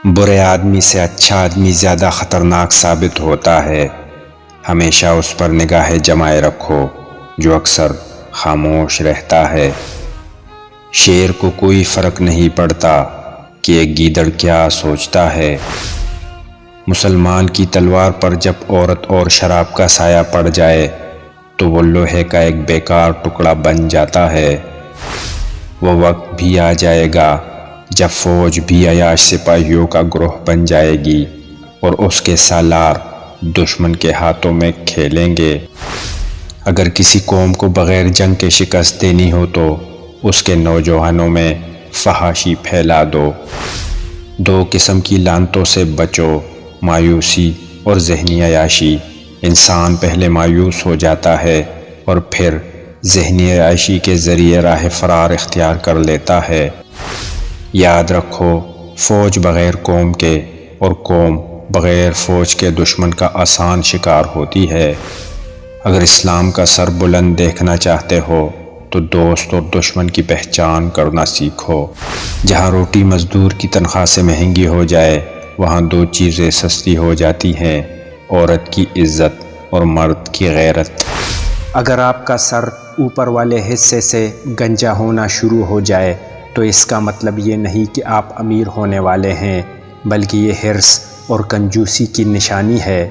برے آدمی سے اچھا آدمی زیادہ خطرناک ثابت ہوتا ہے۔ ہمیشہ اس پر نگاہ جمائے رکھو جو اکثر خاموش رہتا ہے۔ شیر کو کوئی فرق نہیں پڑتا کہ ایک گیدڑ کیا سوچتا ہے۔ مسلمان کی تلوار پر جب عورت اور شراب کا سایہ پڑ جائے تو وہ لوہے کا ایک بیکار ٹکڑا بن جاتا ہے۔ وہ وقت بھی آ جائے گا جب فوج بھی عیاش سپاہیوں کا گروہ بن جائے گی اور اس کے سالار دشمن کے ہاتھوں میں کھیلیں گے۔ اگر کسی قوم کو بغیر جنگ کے شکست دینی ہو تو اس کے نوجوانوں میں فحاشی پھیلا دو۔ دو قسم کی لعنتوں سے بچو، مایوسی اور ذہنی عیاشی۔ انسان پہلے مایوس ہو جاتا ہے اور پھر ذہنی عیاشی کے ذریعے راہ فرار اختیار کر لیتا ہے۔ یاد رکھو، فوج بغیر قوم کے اور قوم بغیر فوج کے دشمن کا آسان شکار ہوتی ہے۔ اگر اسلام کا سر بلند دیکھنا چاہتے ہو تو دوست اور دشمن کی پہچان کرنا سیکھو۔ جہاں روٹی مزدور کی تنخواہ سے مہنگی ہو جائے وہاں دو چیزیں سستی ہو جاتی ہیں، عورت کی عزت اور مرد کی غیرت۔ اگر آپ کا سر اوپر والے حصے سے گنجا ہونا شروع ہو جائے تو اس کا مطلب یہ نہیں کہ آپ امیر ہونے والے ہیں، بلکہ یہ حرص اور کنجوسی کی نشانی ہے۔